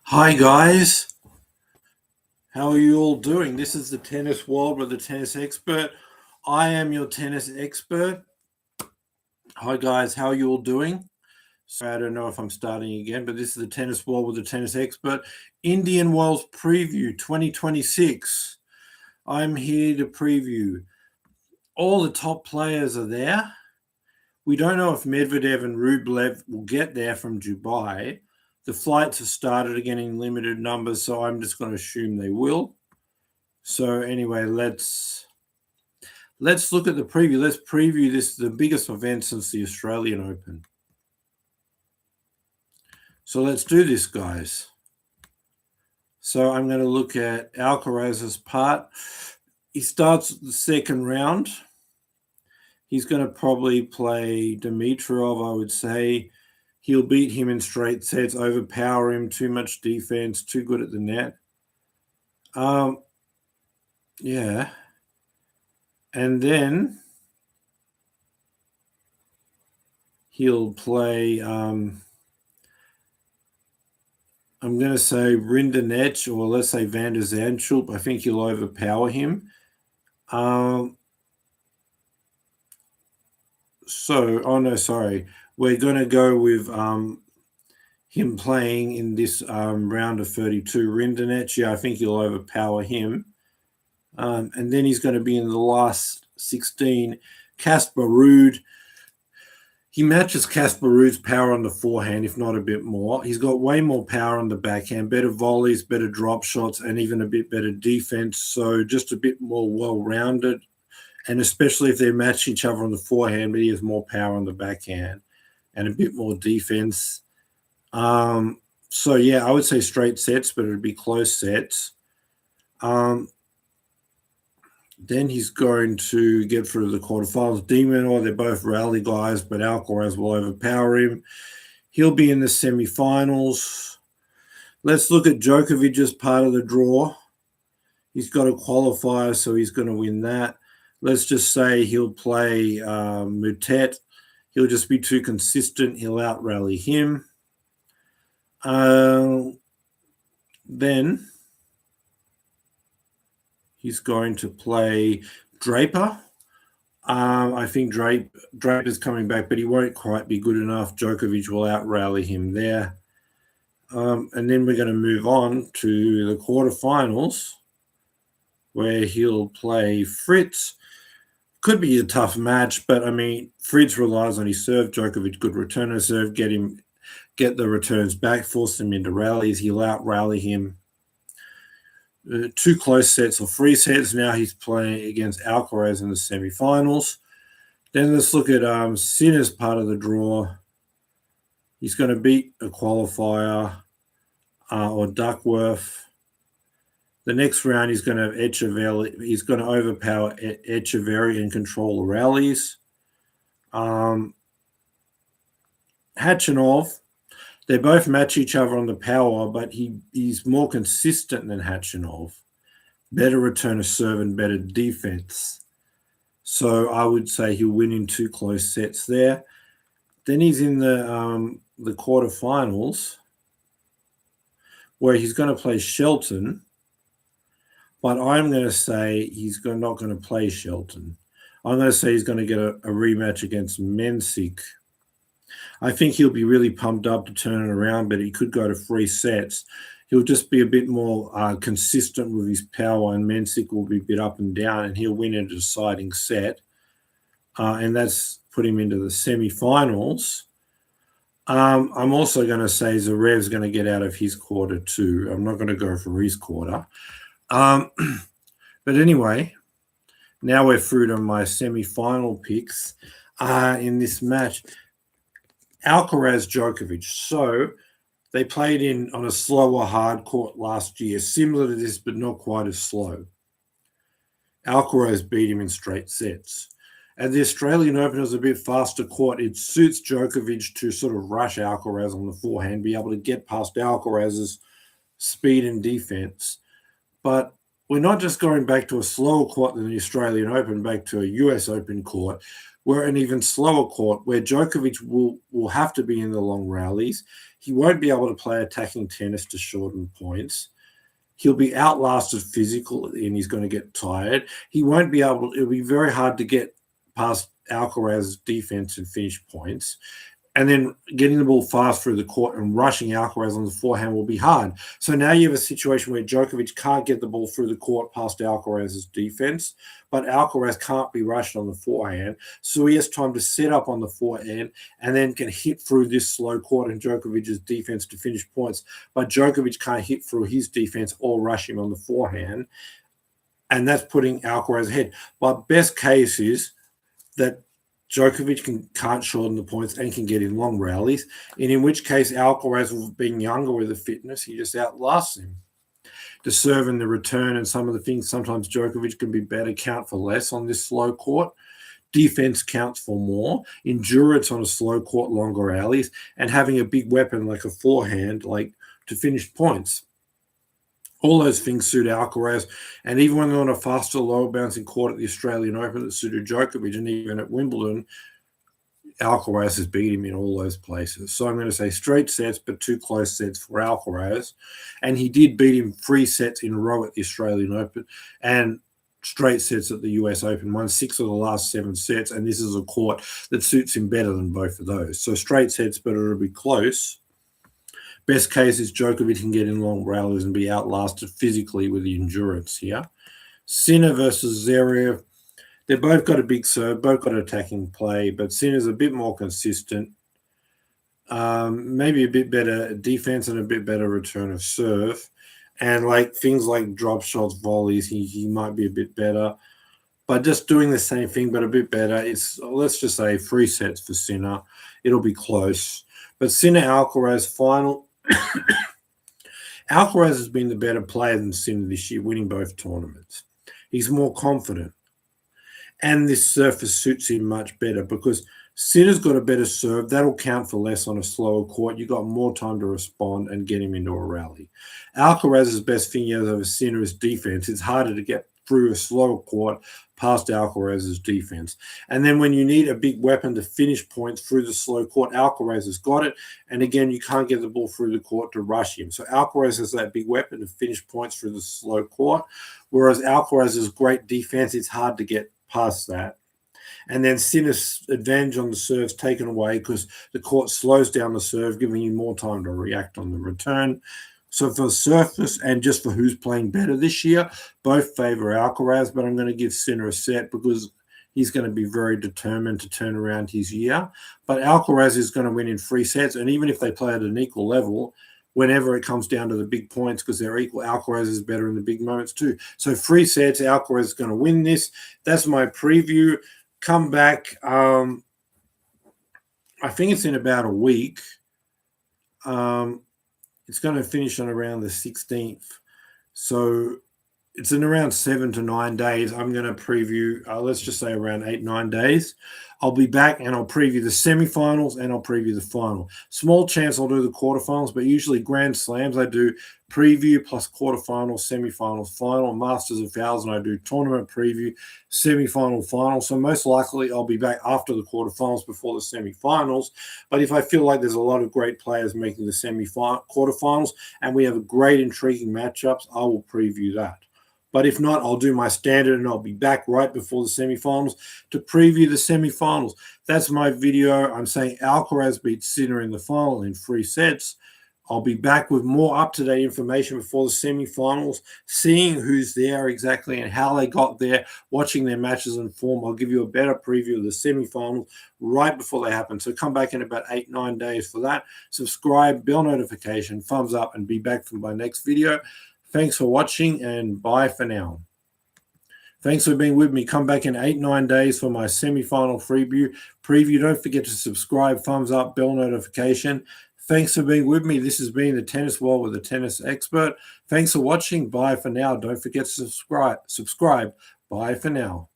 Hi guys, how are you all doing? This is the Tennis World with the Tennis Expert. I am your tennis expert. Hi guys, how are you all doing? So I don't know if I'm starting again, but this is the Tennis World with the Tennis Expert. Indian Wells Preview 2026. I'm here to preview. All the top players are there. We don't know if Medvedev and Rublev will get there from Dubai. The flights have started again in limited numbers, so I'm just going to assume they will. So anyway, let's look at the preview. Let's preview this, the biggest event since the Australian Open. So let's do this, guys. So I'm going to look at Alcaraz's part. He starts the second round. He's going to probably play Dimitrov, I would say. He'll beat him in straight sets, overpower him, too much defense, too good at the net. Yeah. And then he'll play, I'm going to say Rinderknech, or let's say Van der Zandschulp. I think he'll overpower him. We're going to go with him playing in this round of 32. Rinderknech, yeah, I think he'll overpower him. And then he's going to be in the last 16. Casper Ruud. He matches Casper Ruud's power on the forehand, if not a bit more. He's got way more power on the backhand, better volleys, better drop shots, and even a bit better defense. So just a bit more well-rounded. And especially if they match each other on the forehand, but he has more power on the backhand and a bit more defense. So, yeah, I would say straight sets, but it would be close sets. Then he's going to get through the quarterfinals. De Minaur, they're both rally guys, but Alcaraz will overpower him. He'll be in the semifinals. Let's look at Djokovic's part of the draw. He's got a qualifier, so he's going to win that. Let's just say he'll play Moutet. He'll just be too consistent. He'll out-rally him. Then he's going to play Draper. I think Draper's coming back, but he won't quite be good enough. Djokovic will out-rally him there. And then we're going to move on to the quarterfinals, where he'll play Fritz. Could be a tough match, but I mean, Fritz relies on his serve. Djokovic could return a serve, get the returns back, force him into rallies. He'll out-rally him. 2 close sets or 3 sets. Now he's playing against Alcaraz in the semifinals. Then let's look at Sinner's part of the draw. He's going to beat a qualifier or Duckworth. The next round he's going to have Echeverry. He's going to overpower Echeverry and control the rallies. Khachanov. They both match each other on the power, but he's more consistent than Khachanov. Better return of serve and better defense. So I would say he'll win in 2 close sets there. Then he's in the quarterfinals, where he's going to play Shelton. But I'm going to say he's not going to play Shelton. I'm going to say he's going to get a rematch against Mensik. I think he'll be really pumped up to turn it around, but he could go to 3 sets. He'll just be a bit more consistent with his power, and Mensik will be a bit up and down, and he'll win a deciding set. And that's put him into the semifinals. I'm also going to say Zverev's going to get out of his quarter too. I'm not going to go for his quarter. But anyway, now we're through to my semi-final picks in this match. Alcaraz Djokovic. So they played on a slower hard court last year, similar to this, but not quite as slow. Alcaraz beat him in straight sets. At the Australian Open, it was a bit faster court. It suits Djokovic to sort of rush Alcaraz on the forehand, be able to get past Alcaraz's speed and defense. But we're not just going back to a slower court than the Australian Open, back to a US Open court. we're an even slower court where Djokovic will have to be in the long rallies. He won't be able to play attacking tennis to shorten points. He'll be outlasted physically and he's going to get tired. He won't be able to, it'll be very hard to get past Alcaraz's defense and finish points. And then getting the ball fast through the court and rushing Alcaraz on the forehand will be hard. So now you have a situation where Djokovic can't get the ball through the court past Alcaraz's defense, but Alcaraz can't be rushed on the forehand. So he has time to set up on the forehand and then can hit through this slow court and Djokovic's defense to finish points. But Djokovic can't hit through his defense or rush him on the forehand. And that's putting Alcaraz ahead. But best case is that Djokovic can't shorten the points and can get in long rallies, and in which case Alcaraz, being younger with the fitness, he just outlasts him. The serve and the return and some of the things sometimes Djokovic can be better, count for less on this slow court. Defense counts for more. Endurance on a slow court, longer rallies, and having a big weapon like a forehand, like to finish points. All those things suit Alcaraz, and even when they're on a faster, lower bouncing court at the Australian Open that suited Djokovic, and even at Wimbledon, Alcaraz has beat him in all those places. So I'm going to say straight sets, but 2 close sets for Alcaraz. And he did beat him 3 sets in a row at the Australian Open and straight sets at the US Open, won 6 of the last 7 sets, and this is a court that suits him better than both of those. So straight sets, but it'll be close. Best case is Djokovic can get in long rallies and be outlasted physically with the endurance here. Sinner versus Zverev. They've both got a big serve, both got attacking play, but Sinner's a bit more consistent. Maybe a bit better defense and a bit better return of serve. And like things like drop shots, volleys, he might be a bit better. But just doing the same thing, but a bit better. It's, let's just say, 3 sets for Sinner. It'll be close. But Sinner Alcaraz final. Alcaraz has been the better player than Sinner this year, winning both tournaments. He's more confident. And this surface suits him much better because Sinner's got a better serve. That'll count for less on a slower court. You've got more time to respond and get him into a rally. Alcaraz's best thing over Sinner is defense. It's harder to get through a slower court past Alcaraz's defense. And then when you need a big weapon to finish points through the slow court, Alcaraz has got it. And again, you can't get the ball through the court to rush him. So Alcaraz has that big weapon to finish points through the slow court, whereas Alcaraz's great defense, it's hard to get past that. And then Sinner's advantage on the serve's taken away because the court slows down the serve, giving you more time to react on the return. So for the surface and just for who's playing better this year, both favor Alcaraz, but I'm going to give Sinner a set because he's going to be very determined to turn around his year. But Alcaraz is going to win in 3 sets, and even if they play at an equal level, whenever it comes down to the big points because they're equal, Alcaraz is better in the big moments too. So 3 sets, Alcaraz is going to win this. That's my preview. Come back. I think it's in about a week. It's going to finish on around the 16th. So it's in around 7 to 9 days. I'm going to preview, let's just say around 8-9 days. I'll be back and I'll preview the semifinals and I'll preview the final. Small chance I'll do the quarterfinals, but usually Grand Slams I do preview plus quarterfinals, semifinals, final. Masters of 1000 I do tournament preview, semifinal, final. So most likely I'll be back after the quarterfinals before the semifinals. But if I feel like there's a lot of great players making the quarterfinals and we have a great intriguing matchups, I will preview that. But if not, I'll do my standard and I'll be back right before the semifinals to preview the semifinals. That's my video. I'm saying Alcaraz beats Sinner in the final in 3 sets. I'll be back with more up-to-date information before the semifinals, seeing who's there exactly and how they got there, watching their matches and form. I'll give you a better preview of the semifinals right before they happen. So come back in about 8-9 days for that. Subscribe, bell notification, thumbs up, and be back for my next video. Thanks for watching and bye for now. Thanks for being with me. Come back in 8-9 days for my semi-final preview. Don't forget to subscribe, thumbs up, bell notification. Thanks for being with me. This has been the Tennis World with a Tennis Expert. Thanks for watching. Bye for now. Don't forget to subscribe. Bye for now.